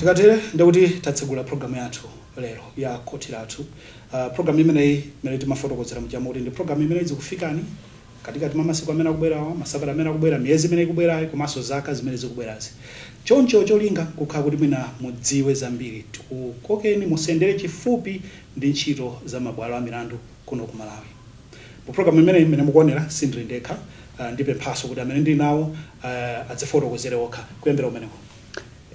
Tikatile ndikuti tatsegula program yathu lero ya koti lathu. Program imeneyi imene timafotokozera mjamu kuti ndi program imene zikufikani katikati mwa masiku amene akubwerawa, masabata amene akubwera, miyezi imene ikubwerayo komanso zaka zimene zikubwerazi. Choncho cholinga kukhala kuti mwina mudziwe zambiri, tikukokeni musendere chifupi ndi ntchito za mabwalo a milandu kuno ku Malawi. Mu program imene mukuonera sindili ndekha, ndipemphaso kuti amene ndili nawo adzifotokozere okha kuyambira umeneko.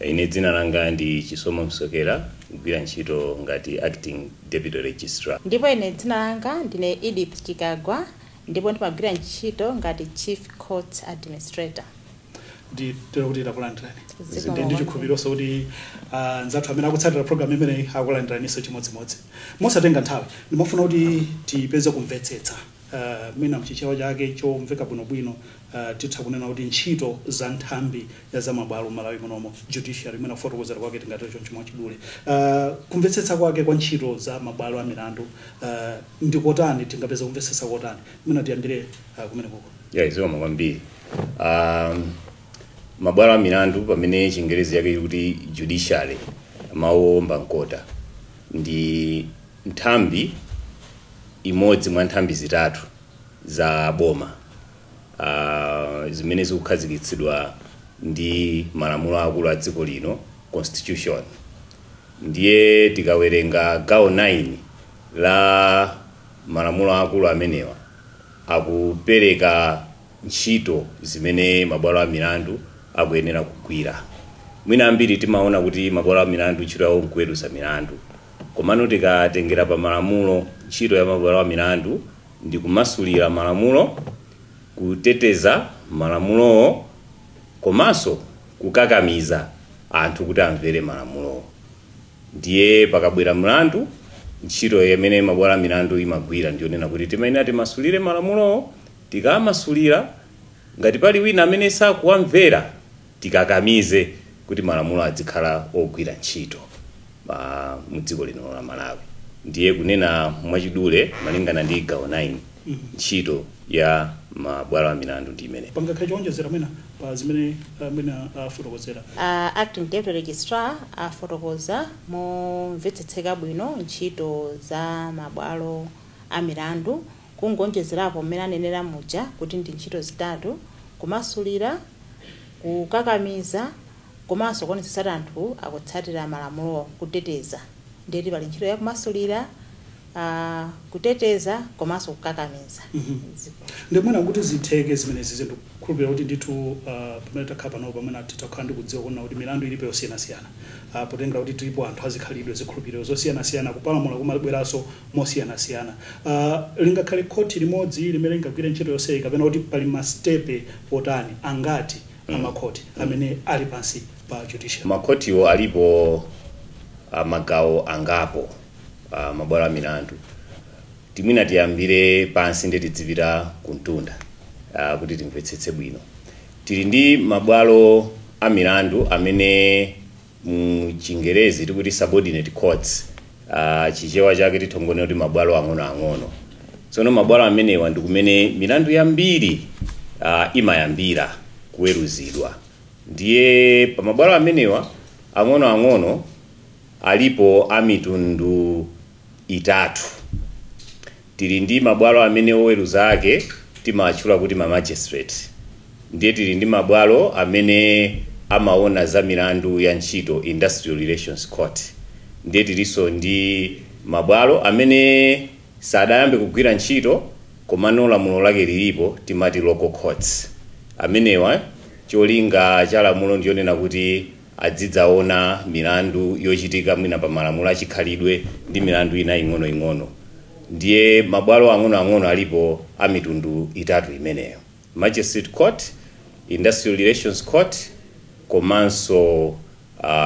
Ine dzina langa ndi Chisomo Msokera, kugwira ntchito ngati acting deputy registrar. Ndipo ine dzina langa ndine Edith Chikagwa, ndipo ndimagwira ntchito ngati chief court administrator. Kuti takulandirani. Ndi chikhulupironso kuti nzathu amene akutsatira program imeneyi akulandiraniso chimodzimodzi. Mosatenga nthawi, ndimafuna kuti tipeze kumvetsetsa. Mwina mchichewa chake chomveka bwinobwino titha kunena kuti ntchito za nthambi ya za mabwalo Malawi munomo judiciary mwina kufotokozera kwake tingati choncho mwachidule. Kumvetsetsa kwake kwa ntchito za mabwalo a milandu ndikotani tingapeza kumvetsetsa kotani. Mwina tiyambire kumeneko. Zikomo kwambiri. Mabwalo a milandu pamene Chingerezi yake kuti judiciary maomba nkota ndi nthambi imodzi mwa nthambi zitatu za boma zimene zikukhazikitsidwa ndi malamulo akulu a dziko lino, constitution. Ndiye tikawerenga gawo 9 la malamulo akulu amenewa akupereka ntchito zimene mabwalo a milandu akuyenera kugwira. Mwina ambiri timaona kuti mabwalo a milandu ntchito yawo nkuweruza milandu, komano tikatengera pa malamulo ntchito ya mabwalo a milandu ndi kumasulira malamulo, kuteteza malamulo, komanso kukakamiza anthu kuti amvere malamulo. Ndiye pakabwera mlandu ntchito yemene mabwalo a milandu imagwira ndiyonena kuti timayenera timasulire malamulo, tikamasulira ngati pali wina amene sakuwamvera tikakamize kuti malamulo adzikhala ogwira ntchito mu dziko lino la Malawi. Ndiye kunena mwachidule malingana ndi gawo 9 ntchito ya mabwalo a milandu ndi imene. Pangakhala chonjezera mwina pa zimene mwina afotokozera. Acting deputy registrar afotokoza momvetsetseka bwino ntchito za mabwalo a milandu, kungonjezerapo mmene anenera muja kuti ndi ntchito zitatu: kumasulira, kukakamiza, komanso kuonetsetsa anthu akutsatira malamulo, kuteteza. Ndiye pali ntchito ya kumasulira, kuteteza, komanso kukakamiza. Ndi mwina kuti zitheke zimene zizindu kukhulupirira kuti ndithu pamene takhala pano pamene titakhala ndi kudziwa kuna kuti milandu ilipo yosiyanasiyana. Potengera kuti tilipo anthu azikhalidwe zikhulupiriro zosiyanasiyana, kupalamula kumabweranso mosiyanasiyana. Lingakhale khoti limodzi limene lingagwire ntchito yonseyi kapena kuti pali mastepe otani angati amakhoti amene ali pansi pa judiciary. Makhotiwo alipo magawo angapo mabwalo a milandu. Timwina tiyambire pansi ndi tidzipita kuntunda kuti timvetsetse bwino. Tili ndi mabwalo a milandu amene mu Chingerezi tikuti subordinate courts, chichewa chake tithongone kuti mabwalo ang'onoang'ono. Tsono mabwalo amenewa ndi kumene milandu yambiri imayambira kuweruzidwa. Ndiye pa mabwalo amenewa ang'onoang'ono alipo a mitundu itatu. Tili ndi mabwalo amene oweruza ake timatchula kuti ma magistrate. Ndiye tili ndi mabwalo amene amaona za milandu ya ntchito, industrial relations court. Ndiye tilinso ndi mabwalo amene sadayambe kugwira ntchito komano lamulo lake lilipo, timati local courts. Amenewa cholinga cha lamulo ndiyonena kuti adzidzaona milandu yochitika mwina pa malamulo achikhalidwe ndi milandu ina ing'onoing'ono. Ndiye mabwalo ang'onoang'ono alipo a mitundu itatu imeneyo: magistrate court, industrial relations court, komanso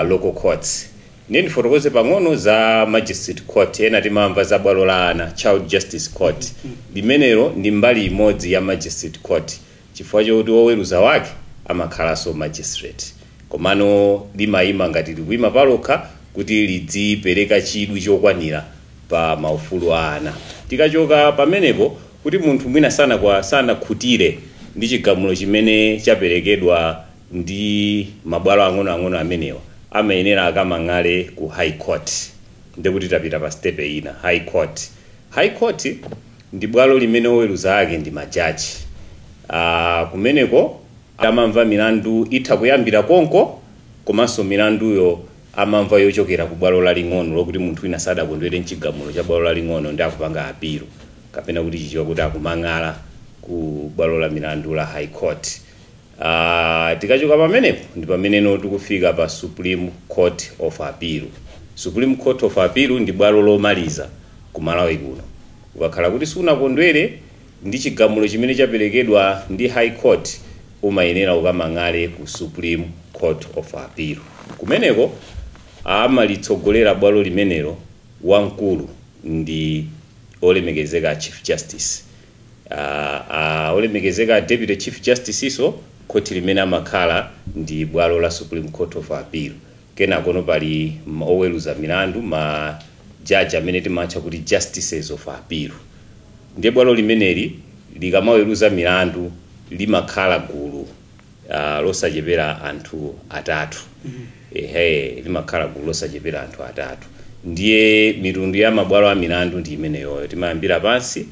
local courts. Ndiye ndifotokoze pang'ono za magistrate court. Ena timamva za bwalo la ana, child justice court. Limenelo ndi mbali imodzi ya magistrate court, chifukwa chokuti oweruza wake amakhalanso magistrate, komano limayima ngati likuyima palokha kuti lidzipereka chidwi chokwanira pa maufulu a ana. Tikachoka pamenepo kuti munthu mwina sana khutire ndi chigamulo chimene chaperekedwa ndi mabwalo ang'onoang'ono amenewa, amayenera akamang'ale ku high court ndekuti tapita pa step ina high court ndi bwalo limene oweruza ake ndi majaji kumeneko amamva milandu itha kuyambira konko komanso milanduyo amamva yochokera ku bwalo laling'ono lokuti munthu wina sadakondwere mchigamulo cha bwalo laling'ono ndi akupanga apilo kapena kuti chichiwa kuti akumang'ala ku bwalo la milandu la high court. Tikachoka pamenepo ndi pameneno tikufika pa Supreme Court of Appeal. Supreme Court of Appeal ndi bwalo lomaliza ku Malawi kuno. Ukakhala kuti sunakondwere ndi chigamulo chimene chaperekedwa ndi high court umayenera ukamang'ale ku Supreme Court of Appeal. Kumeneko amalitsogolera bwalo limenelo wamkulu ndi olemekezeka Chief Justice. Olemekezeka Deputy Chief Justice iso koti limene amakhala ndi bwalo la Supreme Court of Appeal. Kenako pali oweruza milandu ma judge amene timatcha kuti Justices of Appeal. Ndiye bwalo limeneli likamaweruza milandu limakhala gulu losachepera anthu atatu. Limakhala gulu losachepera anthu atatu. Ndiye mitundu ya mabwalo a milandu ndi imeneyo. Timayambira pansi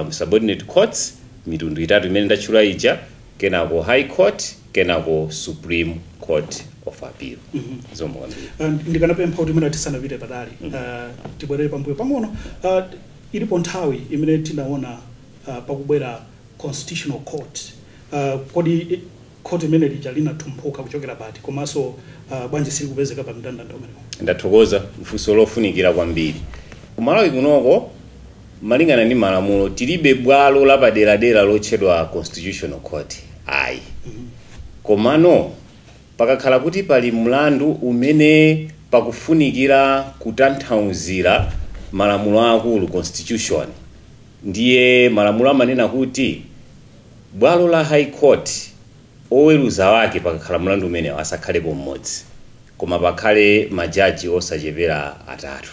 subordinate courts mitundu itatu imene ndachula ija, kenako high court, kenako Supreme Court of Appeal. Ndikanapempha kuti mwina tisanapite patali tibwerere pambuyo pang'ono ilipo nthawi imene tinaona pakubwera Constitutional Court. Kodi court imene lija linatumphuka kuchokera pati komanso bwanji sili kupezeka pa mndandanda umenewo. Ndathokoza mfunso lofunikira kwambiri. Kumalawi kunoko malingana ndi malamulo tilibe bwalo lapaderadera lotchedwa Constitutional Court ayi. Komano pakakhala kuti pali mlandu umene pakufunikira kutanthauzira malamulo akulu constitution, ndiye malamulo amanena kuti bwalo la high court oweruza wake pakakhala mlandu umene asakhalepo mmodzi koma pakhale majaji osachepera atatu.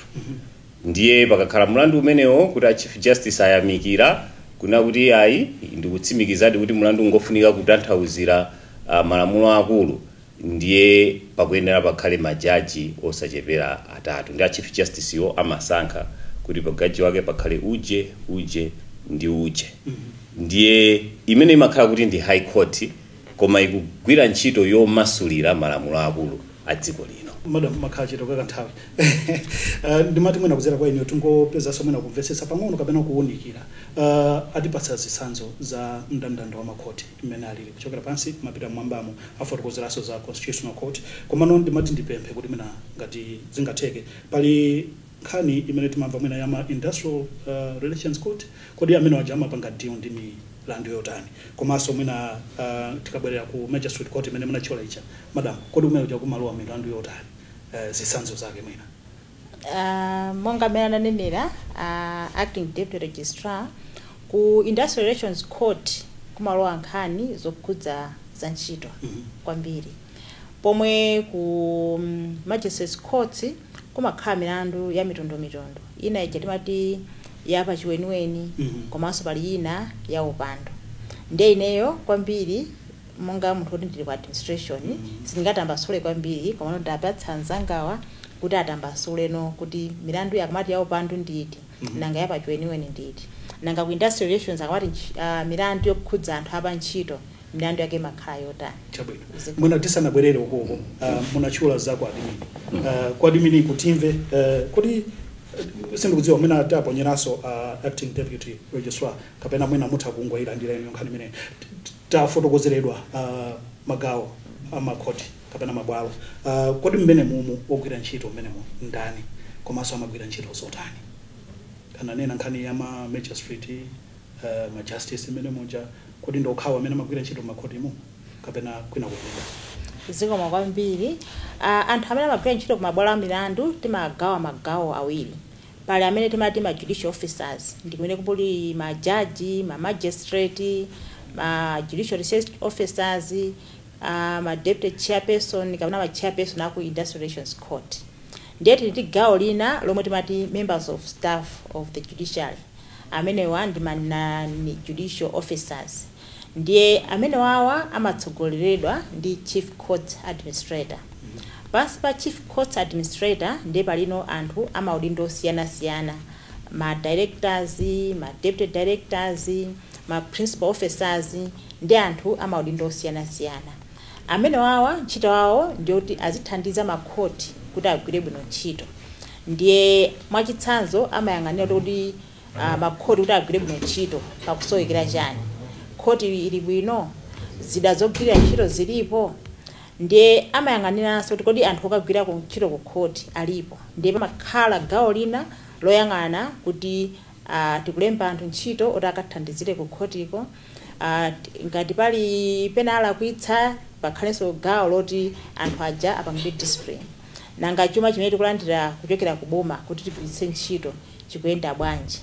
Ndiye pakakhala mlandu umenewo kuti Chief Justice ayamikira kuna kuti ayi ndikutsimikizadi kuti mlandu ngofunika kutanthauzira malamulo akulu, ndiye pakuyenera pakhale majaji osachepera atatu. Ndi Chief Justice yo amasankha kuti pagaji wake pakhale uje ndi uje. Ndiye imene imakhala kuti ndi high court koma ikugwira ntchito yomasulira malamulo akulu a dziko lino. Madam Makachito kwa nthawi. Ndimati mwina kuzera kwa ine tungopeza somena kumvetsetsa pang'ono kapena kuwunikira. Atipatsa zitsanzo za mndandanda wa makhoti imene alili kuchokera pansi mapita mwambamo afotokozeraso za Constitutional Court. Komano ndimati ndipemphe kuti mina ngati zingatheke pali nkhani imene timamva mwina ya Industrial Relations Court kodi amene wajama panga deal ndi milandu yotani. Komanso mwina tikabwerera ku Magistrate Court imene munachola icha. Madam, kodi umene uja kumalowa milandu yotani zitsanzo zake mwina. Monga mena nanenera acting deputy registrar ku Industrial Relations Court kumalowa nkhani zokhudza za ntchito kwambiri. Pomwe ku Magistrates Court kumakhala milandu ya mitundu ina ija timati yapa chiweniweni komanso pali ina ya upando. Ndiye ineyo kwambiri monga munthu kuti ndili ku administration sindingatambasule kwambiri komano ndapatsa nzangawa kuti atambasule no kuti milandu yakamati ya upando nditi nanga yapa chiweniweni nditi nanga ku Industrial Relations akamati milandu yokhudza anthu apa ntchito milandu yake makhala yotani. Chabwino mwina tisanabwerere ukoko munachula za kwa admin kwa admin kutimve kodi sindikudziwa mwina ataponyeraso acting deputy registrar kapena mwina mutha kungwaira ndira ino nkhani imene tafotokozeredwa magawo amakhoti kapena mabwalo kodi mmene mumu ogwira ntchito mmenemo ndani komanso amagwira ntchito zotani kana nena nkhani ya ma magistrate ma justice mmene moja kodi ndokhawa amene amagwira ntchito makhoti mu kapena kwina kulinda zikoma kwambiri anthu amene amagwira ntchito ku mabwalo a milandu timagawa magawo awiri. Pali amene timati ma judicial officers ndi kumene kuli majaji, ma magistrate, ma judicial research officers, ma deputy chairperson kapena ma chairperson aku Industrial Relations Court. Ndiye tili gawo lina lomwe timati members of staff of the judiciary amene ndi ma judicial officers. Ndiye amene wawa amatsogoleredwa ndi chief court administrator. Pansi pa chief courts administrator ndiye palino anthu amaudindo osiyanasiyana, ma directors, ma deputy directors, ma principal officers ndi anthu amaudindo osiyanasiyana. Amene wawa ntchito wawo ndiyoti azithandiza makhoti kuti agwire bwino ntchito. Ndiye mwachitsanzo amayang'anira kuti makhoti kuti agwire bwino ntchito pakusowekera chani. Khoti ili bwino, zida zogwirira ntchito zilipo. Ndiye amayang'aniranso kuti kodi anthu okagwira ku ntchito ku khoti alipo. Ndiye pamakhala gawo lina loyang'ana kuti tikulemba anthu ntchito oti akathandizire ku khotiko. Ngati pali pena alakwitsa pakhalenso gawo loti anthu aja apangidwe discipline. Nanga chuma chimene tikulandira kuchokera ku boma kuti tigwiritse ntchito chikuyenda bwanji.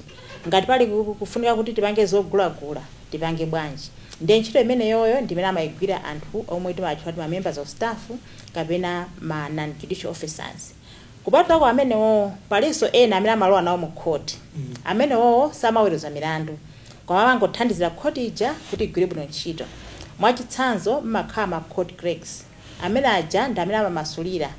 Ngati pali kufunika kuti tipange zogulagula tipange bwanji. Ndiye ntchito imeneyoyo ndimene amayigwira anthu omwe timatchula ma members of staff kapena ma non-judicial officers. Kupatula kwa amenewo palinso ena amene amalowa nawo mu khoti. Amenewo samaweruza milandu, koma amangothandizira khoti ija kuti igwire bwino ntchito. Mwachitsanzo mmakhala ma court clerks amene aja ndi amene amamasulira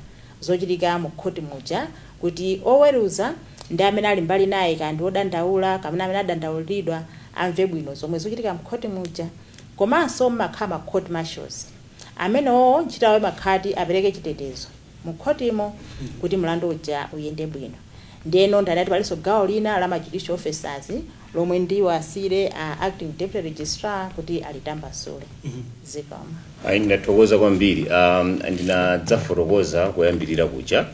zochitika mu khoti muja kuti oweruza ndi amene ali mbali naye kandi odandaula kapena amene adandaulidwa amve bwino zomwe zochitika mu khoti muja. Komanso mmakhala ma court marshals amenewo ntchito yawo imakhati apereke chitetezo mu khotimo kuti mlandu uja uyende bwino. Ndeno ndinati palinso gawo lina la ma judicial officers lomwe ndiwasire acting deputy registrar kuti alitambasule. Zikoma. Ndathokoza kwambiri. Ndinadzafotokoza kuyambirira kuja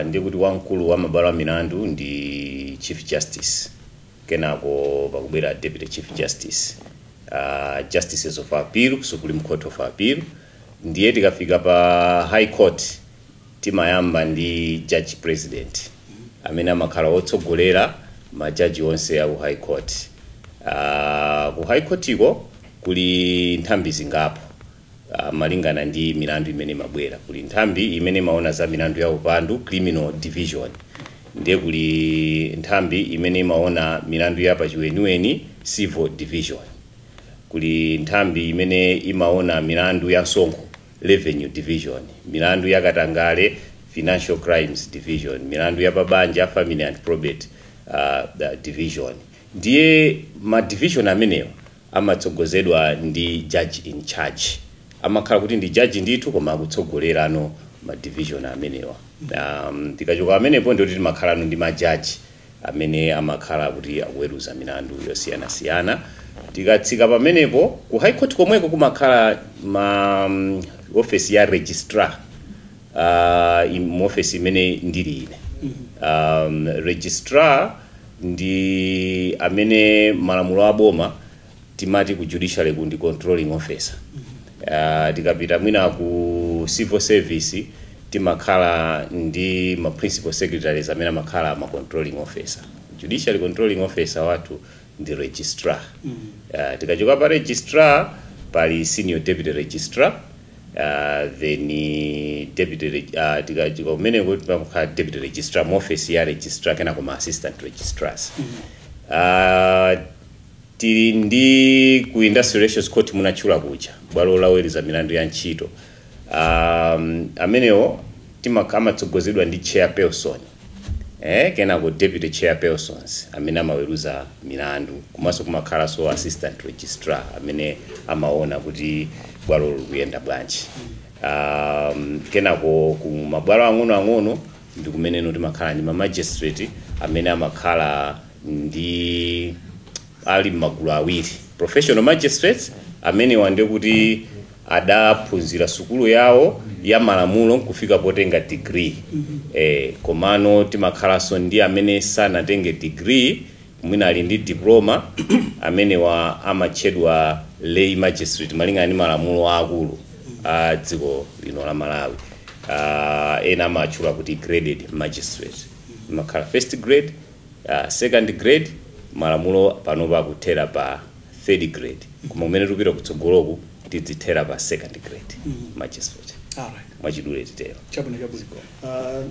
ndi kuti wamkulu wa mabwalo a milandu ndi chief justice, kenako pakubwera deputy chief justice, justices of appeal, Supreme Court of Appeal. Ndiye tikafika pa high court timayamba ndi judge president amene amakhala otsogolera majaji onse a ku high court. Ku high court iko kuli nthambi zingapo malingana ndi milandu imene mabwera. Kuli nthambi imene maona za milandu ya upandu, criminal division. Ndiye kuli nthambi imene maona milandu ya pachiweniweni, civil division. Kuli nthambi imene imaona milandu ya msonkho, revenue division. Milandu ya katangale, financial crimes division. Milandu ya pabanja, family and probate division. Ndiye ma division ameneyo amatsogozedwa ndi judge in charge. Amakhala kuti ndi judge ndithu koma akutsogolera ano ma division amenewa. Tikachoka amenepo ndiyo timakhala ndi ma judge amene amakhala kuti akuweruza milandu yosiyanasiyana. Tikatsika pamenepo ku high court komweko kumakhala ma office ya registrar, office imene ndili ine. Registrar ndi amene malamulo aboma timati ku judiciary kundi controlling officer. Tikapita mwina ku civil service timakhala ndi ma principal secretaries amene amakhala ma controlling officer. Judiciary controlling officer watu ndi registrar. Tikachoka pa registrar pali senior deputy registrar, then deputy tikachoka kumene kuti pamakhala deputy registrar mu office ya registrar kana kuma assistant registrars. Tili ndi ku industrial relations court munachula kuja bwalo laweruza milandu ya ntchito. Amenewo amatsogozedwa ndi chairperson, kenako deputy chairpersons amene amaweruza milandu, komanso kumakhala so assistant registrar amene amaona kuti bwalo likuyenda bwanji. Kenako ku mabwalo ang'ono ndi kumene timakhala ndi ma magistrate amene amakhala ndi ali magulu awiri. Professional magistrates amene wande kuti adaphunzira sukulu yawo ya malamulo kufika potenga degree. Komano timakhalanso ndi amene sanatenge degree, mwina ali ndi diploma amene wa amatchedwa lay magistrate malingana ndi malamulo akulu a dziko lino la Malawi. Ena amatchula kuti graded magistrate. Makhala first grade, second grade, malamulo pano pakuthera pa third grade. Koma umene tupita kutsogoloku tidzithera pa second grade magistrate. Mwachidule titero. Chabwino.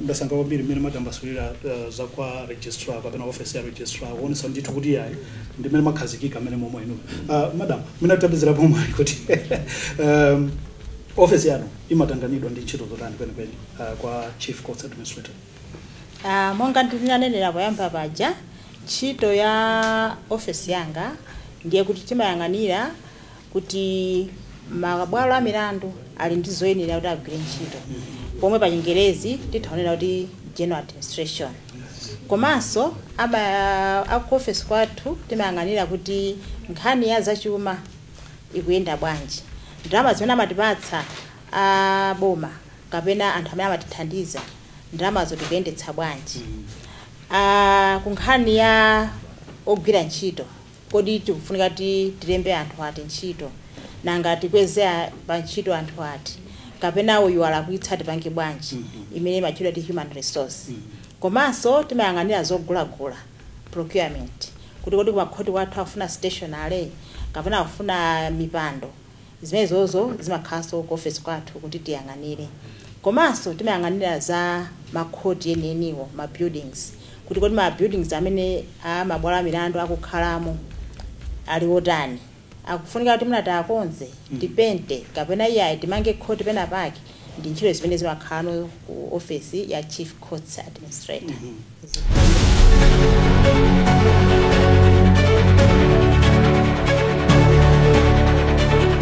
Ndasankha kwambiri mmene matambasulira za kwa registrar kapena office ya registrar wonesa ndithu kuti yayi ndimene makhazikika amene momwe inu. Madam, mina tabizira pomwe kuti office yanu imatanganidwa ndi ntchito zotani kwenikweni kwa chief courts administrator? Monga ndinanenera poyamba paja, ntchito ya office yanga ndiye kuti timayang'anira kuti mabwalo a milandu ali ndi zoyenera kuti agwire ntchito, pomwe pa Chingerezi tithaonera kuti general administration. Komanso aku office kwathu timayang'anira kuti nkhani ya zachuma ikuyenda bwanji, ndalama zimene amatipatsa boma kapena anthu amene amatithandiza ndalama zotikuyendetsa bwanji. Ku nkhani ya ogwira ntchito, kodi tikufunika tilembe anthu ati ntchito, nanga tikweze pa ntchito anthu ati, kapena uyu alakwitsa tipange bwanji, imene machidwa ti human resource. Komanso timayang'anira zogulagula, procurement, kuti kodi kumakhoti kwathu afuna stationary kapena afuna mipando, zimenezozo zimakhalanso ku office kwathu kuti tiyang'anire. Komanso timayang'anira za makhoti yeneniwo, ma buildings, kuti kodi ma buildings amene mabwalo a milandu akukhalamo ali otani, akufunika kuti munati akonze tipente kapena iyayi timange khoti pena pake. Ndi ntchito zimene zimakhala ku office ya chief courts administrator.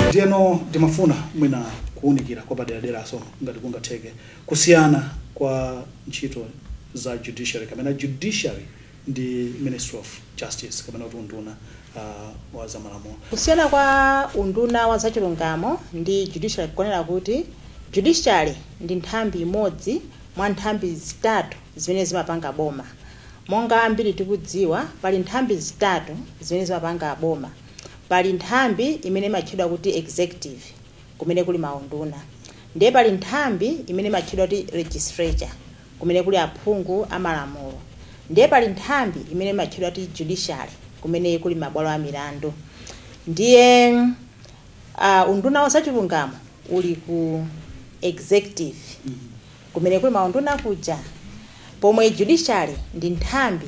Ndieno ndimafuna mwina kuunikira kwa padera so ngati kungatheke kusiyana kwa ntchito za judiciary kapena judiciary ndi Ministry of Justice kapena kuti unduna wa zamalamulo. Kusiyana kwa unduna wa zachilungamo ndi judiciary kuonera kuti judiciary ndi nthambi imodzi mwa nthambi zitatu zimene zimapanga boma. Monga ambiri tikudziwa pali nthambi zitatu zimene zimapanga boma. Pali nthambi imene imatchedwa kuti executive kumene kuli maunduna, ndiye pali nthambi imene imatchedwa kuti legislature kumene kuli aphungu amalamulo, ndiye pali nthambi imene imatchedwa kuti judiciary kumene kuli mabwalo a milandu. Ndiye unduna wa zachilungamo uli ku executive kumene kuli maunduna kuja, pomwe judiciary ndi nthambi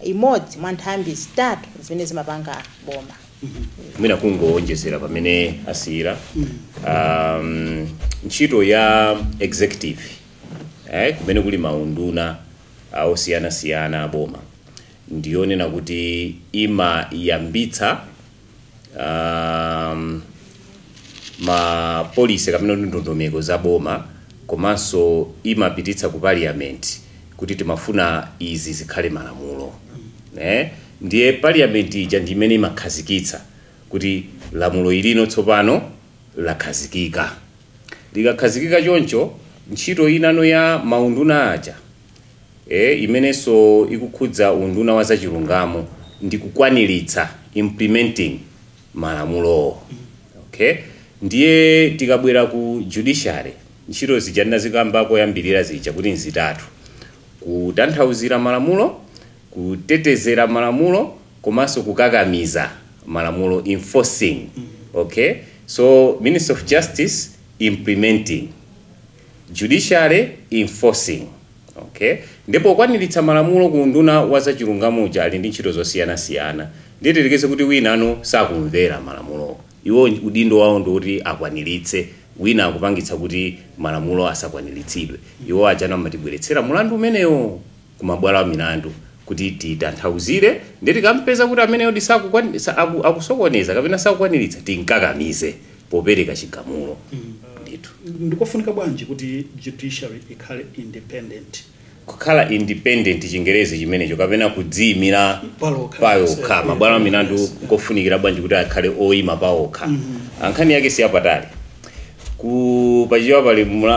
imodzi mwa nthambi zitatu zimene zimapanga boma. Mwina kungoonjezera pamene asiyira ntchito ya executive kumene kuli maunduna osiyana boma ndiyonena kuti imayambitsa ma police kapena ndondomeko za boma, komanso imapititsa ku parliament kuti timafuna izi zikhale malamulo. Ndiye parliament ija ndimene imakhazikitsa kuti lamulo ilino tsopano lakhazikika. Likakhazikika choncho, ntchito inano ya maunduna aja imenenso ikukhudza unduna wa zachilungamo ndi kukwaniritsa implementing malamulo. Okay? Ndiye tikabwera ku judiciary, ntchito zija ndinazikambako yambirira zija kuti nzitatu: kutanthauzira malamulo, kutetezera malamulo, komanso kukakamiza malamulo, enforcing. Okay? So Ministry of Justice implementing, judiciary enforcing. Okay? Ndipo kwaniritsa malamulo ku unduna wa zachilungamo uja ali ndi ntchito zosiyana-siyana. Ndiye tilikese kuti wina ano sakumvera malamulo, iwo udindo wawo ndoti akwaniritse, wina akupangitsa kuti malamulo asakwaniritsidwe. Iwo ajana matibweretsera mulandu umenewo ku mabwalo a milandu kuti titanthauzire, ndiye tikampeza kuti ameneyo akusokoneza kapena sakukwaniritsa tinkakamize popereka chigamulo. Ndithu ndikofunika bwanji kuti judiciary ikhale independent? Kukhala independent Chingerezi chimenecho kapena kudziyimira payokha. Mabwalo a milandu kofunikira bwanji kuti akhale oyima pawokha. Ankhani yake siyapatali. Pachiwa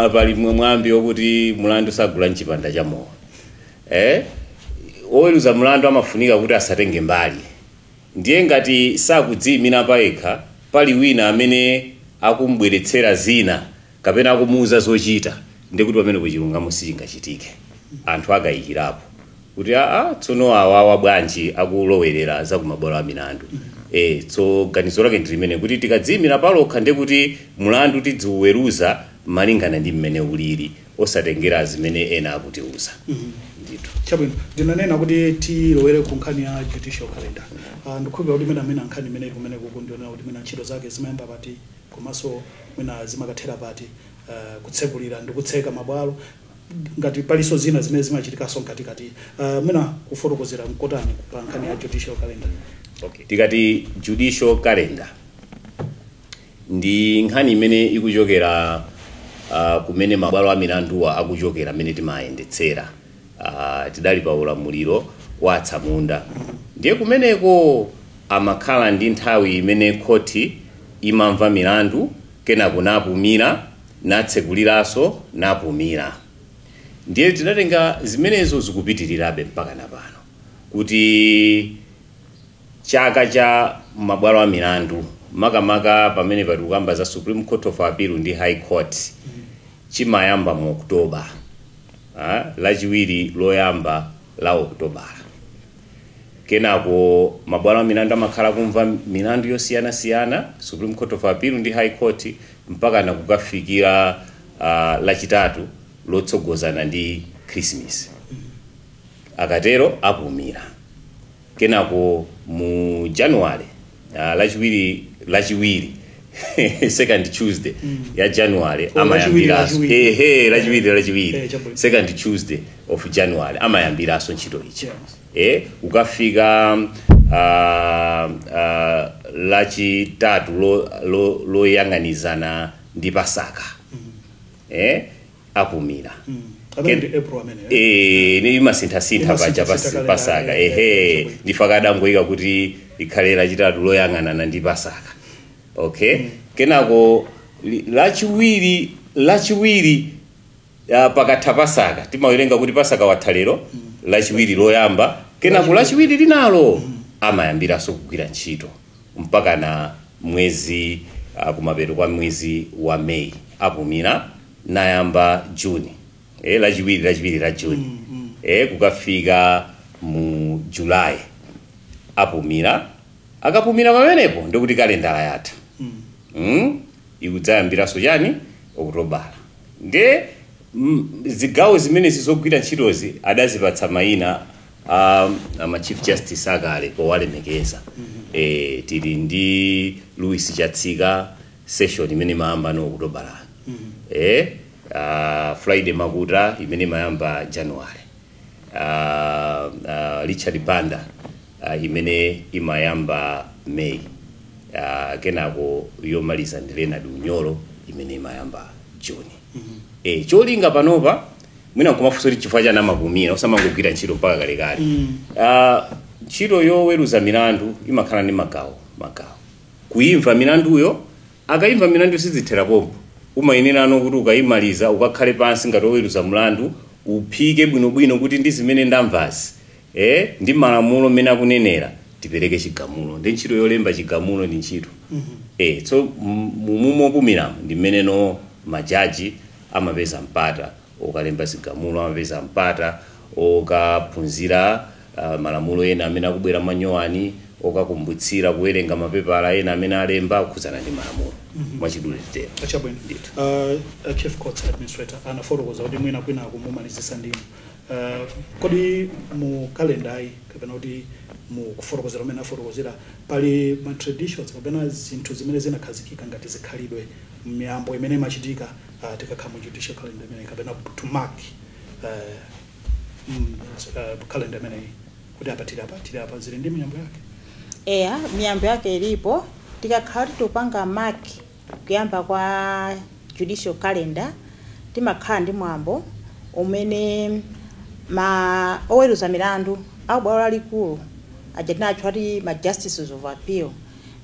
pali mwambi wokuti mulandu sagula mchipanda cha mowa. Oweruza mulandu amafunika kuti asatenge mbali. Ndiye ngati sakudziyimira payekha, pali wina amene akumbweretsera zina kapena akumuuza zochita, ndiye kuti pamene kuchilungamo sichingachitike. Anthu akayikirapo kuti tsono awawa bwanji akulowerera za kumabwalo a milandu. So ganizo lake ndi limene kuti tikadziyimira palokha ndiye kuti mulandu tidziweruza malingana ndi mmene uliri, osatengera zimene ena akutiuza. ndithu chabwino ndinanena kuti tilowere ku nkhani ya judicial calendar ndikhulupirira kuti amene nkhani imene kumene kukundiona kuti mina ntchito zake zimayamba pati komanso mwina zimakathera pati kutsekulira ndi kutseka mabwalo ngati paliso zina zimene zimachitikaso mkatikati mwina kufotokozera mkotani pa nkhani ya judicial calendar. Okay. Tikati judicial calendar ndi nkhani imene ikuchokera kumene mabwalo a milanduwa akuchokera amene timayendetsera tidali pa ulamuliro wa atsamunda ndiye kumeneko amakhala ndi nthawi imene khoti imamva milandu kenako napumira natseguliranso napumira ndiye tinatenga zimenezo zikupitirirabe mpaka napano kuti chaka cha mabwalo a milandu makamaka pamene patikamba za Supreme Court of Appeal ndi High Court chimayamba mu Oktoba lachiwiri loyamba la Oktoba kenako mabwalo a milandu amakhala kumva milandu yosiyana Supreme Court of Appeal ndi High Court mpaka nakukafikira lachitatu lotsogozana ndi Christmas akatero apumira kenako mu January lachiwiri second Tuesday ya January amayambiraso lachiwiri second Tuesday of January amayambiraso ntchito ichi ukafika lachitatu loyang'anizana ndi Pasaka apumira ni masintha paja Pasaka ndifakadangoika kuti ikhale lachitatu loyang'anana ndi Pasaka. Okay. Kenako lachiwiri pakatha Pasaka timawerenga kuti Pasaka watha lero lachiwiri loyamba kenako lachiwiri linalo amayambiraso kugwira ntchito mpaka na mwezi kumapeto kwa mwezi wa May apumira nayamba June lachiwiri la June kukafika mu July apumira akapumira pamenepo ndikuti kalendala yatha ikudzayambiraso chani Okutobala nde zigawo zimene zizogwira ntchitozi adazipatsa mayina ama Chief Justice akale powalemekeza tili ndi Louis Chatsika session imene mayamba no Okutobala Friday Makuta imene mayamba January Richard Banda imene imayamba May kenako yomaliza ndi Leonard Unyolo imene imayamba June cholinga panopa mwina nkumafunso kuti chifukwa cha namapumira osamangogwira ntchito mpaka kalekale ntchito yoweruza milandu imakhala ndi magawo kuimva milanduyo akaimva milandu sizithera pompo umayenera kuti ukayimaliza ukakhale pansi ngati oweruza mlandu uphike bwinobwino kuti ndi zimene ndamvazi ndi malamulo mmene akunenera tipereke chigamulo ndi ntchito yolemba chigamulo ndi ntchito so mumopumira ndi mmene no majaji amapeza mpata okalemba chigamulo amapeza mpata okaphunzira malamulo ena amene akubwera manyowani okakumbutsira kuwerenga mapepala ena amene alemba kukhudzana ndi malamulo mwachidule tero achabwino Chief Court Administrator anafotokoza kuti mwina kwina kumumalizisa ndinu kodi mu kalenda kapena kuti mu kufotokozera umene afotokozera pali ma traditions kapena zinthu zimene zinakhazikika ngati zikhalidwe miyambo imene imachitika tikakhala mu judicial calendar imene kapena to mark calendar imene kuti apatira apa zili ndi miyambo yake miyambo yake ilipo tikakhala tupanga mark kuyamba kwa judicial calendar timakhala ndi mwambo umene oweruza milandu akubwalo lalikulu ajatinatcho ati ma justices of appeal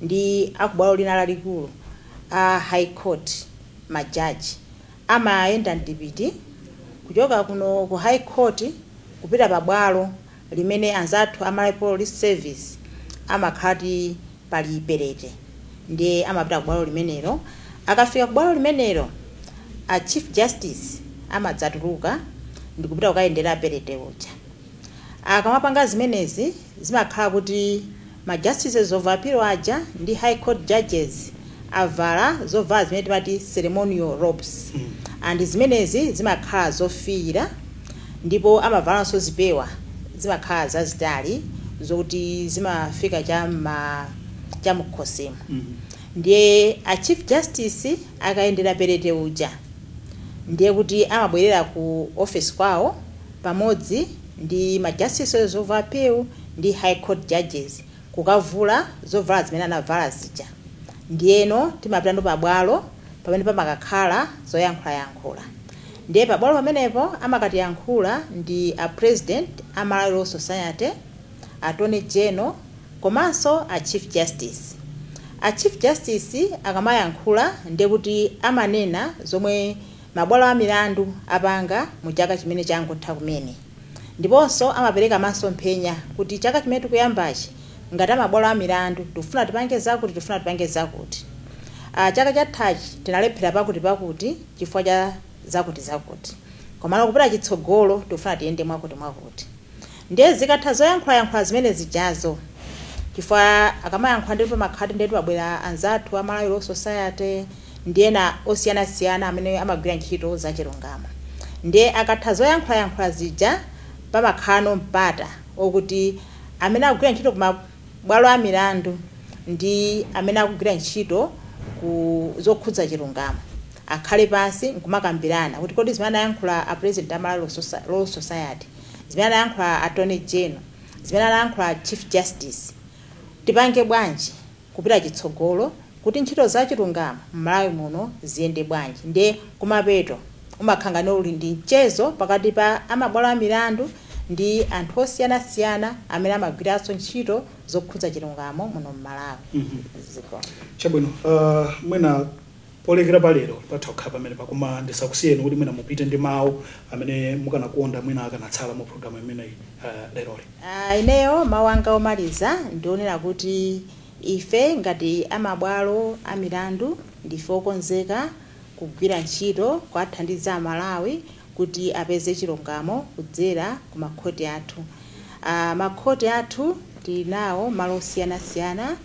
ndi akubwalo lina lalikulu High Court majaji amayenda ndipiti kuchoka kuno ku High Court kupita pabwalo limene anzathu ama police service amakhati pali perete ndi amapita kubwalo limenelo akafika kubwalo limenelo a Chief Justice amadzatuluka ndikupita kukayendera perete uja akamapanga zimenezi zimakhala kuti ma justices of appeal aja ndi High Court judges avala zovala zimene timati ceremonial robes and zimenezi zimakhala zofiira ndipo amavalanso zipewa zimakhala zazitali zokuti zimafika cha mkhosimo. Ndiye a Chief Justice akayendera perete uja ndiye kuti amabwerera ku office kwawo pamodzi ndi ma justices of appeal ndi high court judges kukavula zovala zimene anavala zija. Ndiyeno timapita ndo pabwalo pamene pamakakhala zoyankhula. Ndiye pabwalo pamenepo amakati yankhula ndi a president a Malawi Law Society, attorney general komanso a chief justice. A chief justice akamayankhula ndiye kuti amanena zomwe mabwalo a milandu apanga mu chaka chimene changotha kumene. Ndiponso amapereka masomphenya kuti chaka chimene tikuyambachi ngati mabwalo a milandu tifuna tipange zakuti. Chaka chathachi tinalephera pakuti chifukwa cha zakuti. Komalo kupita chitsogolo tifuna tiyende mwakuti. Ndiye zikatha zoyankhula zimene zijazo chifukwa akamayankhula ndipo makhati ndetu abwera anzathu a Malawi Law Society ndiyena osiyanasiyana amene amagwira ntchito za chilungamo. Ndiye akatha zoyankhula zija pamakhano mpata okuti amene akugwira ntchito ku mabwalo a milandu ndi amene akugwira ntchito ku zokhudza chilungamo akhale pansi nkumakambirana kuti kodi zimene anayankhula a president a Malawi Law Society, zimene anayankhula attorney general, zimene anayankhula chief justice tipange bwanji kupita chitsogolo kuti ntchito za chilungamo m'Malawi muno ziyende bwanji. Ndiye kumapeto umakhangana uli ndi mchezo pakati pa amabwalo a milandu ndi anthu osiyanasiyana amene amagwiranso ntchito zokhudza chilungamo muno m'Malawi. Chabwino, mwina polekera palero patakhala pamene pakoma ndisakusiyeni kuti mwina mupite ndi mawu amene mukanakonda mwina akanatsala mu program imene leroli. Ineyo mawu anga omaliza ndionera kuti ife ngati amabwalo a milandu ndife okonzeka kugwira ntchito kwathandiza Malawi kuti apeze chilungamo kudzera ku makhoti athu. Makhoti athu tinawo malo osiyanasiyana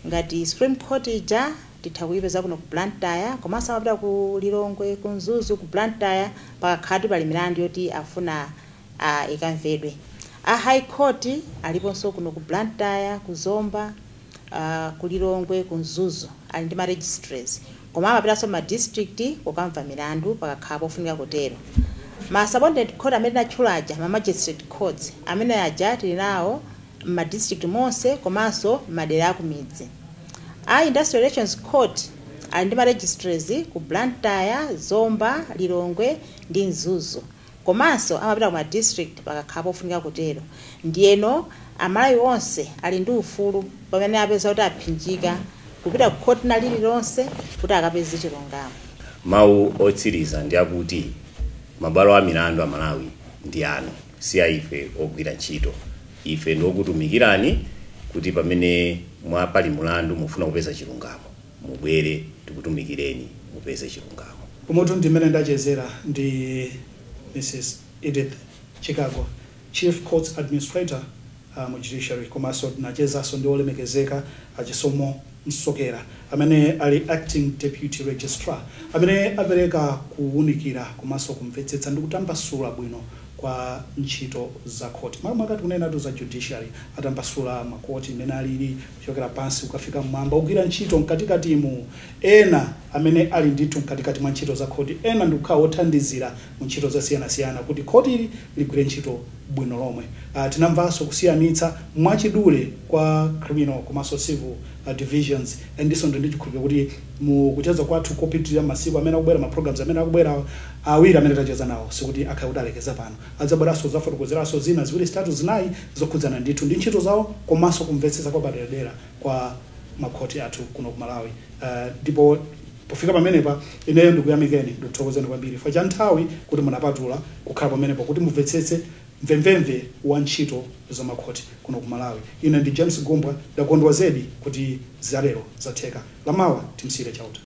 ngati Supreme Court ija titha kuyipeza kuno ku Blantyre komanso amapita ku Lilongwe, ku Mzuzu, ku Blantyre pakakhala pali milandu yoti afuna ikamvedwe. A High Court aliponso kuno ku Blantyre, ku Zomba, ku Lilongwe, ku Mzuzu ali ndi ma registries. Koma amapitanso ma district kukamva milandu pakakhala pofunika kutero. Ma subordinate court amene natchulaja ma magistrate courts amene aja tili nawo ma district monse komanso madera akumidzi. A Industrial Relations Court ali ndi ma registries ku Blantyre, Zomba, Lilongwe ndi Mzuzu. Komanso amapita ku ma district pakakhala pofunika kutero. Ndiyeno Amalawi onse ali ndi ufulu pamene apeza kuti aphinjika kupita ku court na lililonse kuti akapeze chilungamo. Mawu otsiriza ndi akuti mabwalo a milandu a Malawi ndi anu, si ife ogwira ntchito. Ife ndikutumikirani kuti pamene mwapali mulandu mufuna kupeza chilungamo mubwere tikutumikireni mupeze chilungamo. Pomoto ndimene ndachezera ndi Mrs. Edith Chicago, Chief Court Administrator mu judiciary, komanso nachezaso ndi olemekezeka achisomo Msokera amene ali acting deputy registrar amene apereka kuunikira komanso kumvetsetsa ndi kutambasula bwino kwa ntchito za court. Makati kunena za judiciary atambasula makoti imene alili kuchokera pansi ukafika mmwamba ugwira ntchito mkatikati mu ena amene ali ndithu mkatikati mwa ntchito za court, ena ndikukhala othandizira mu ntchito zosiyanasiyana kuti court ili ligwire ntchito bwino lomwe. Tinamvanso kusiyanitsa mwachidule kwa criminal komanso civil divisions, ndiso ndichikhulupirira kuti mu kucheza kwathu kopitirira masiku amene akubwera ma programs amene akubwera awiri amene tacheza nawo sikuti akhale kuti alekeza pano adzabweranso zafotokozeraso zina ziwiri zitatu zinayi zokhudzana ndithu ndi ntchito zawo komanso kumvetsetsa kwa paderadera kwa makhoti athu kuno ku Malawi. Ndipo pofika pamenepa ineyo ndikuyamikeni ndikuthokozeni kwambiri fa cha nthawi kuti munapatula kukhala pamenepa kuti mumvetsetse mvemvemve wa ntchito za makhoti kuno ku Malawi. Ine ndi James Gumbwa, ndakondwa zedi kuti zalero zatheka. Lamawa timsire chauta.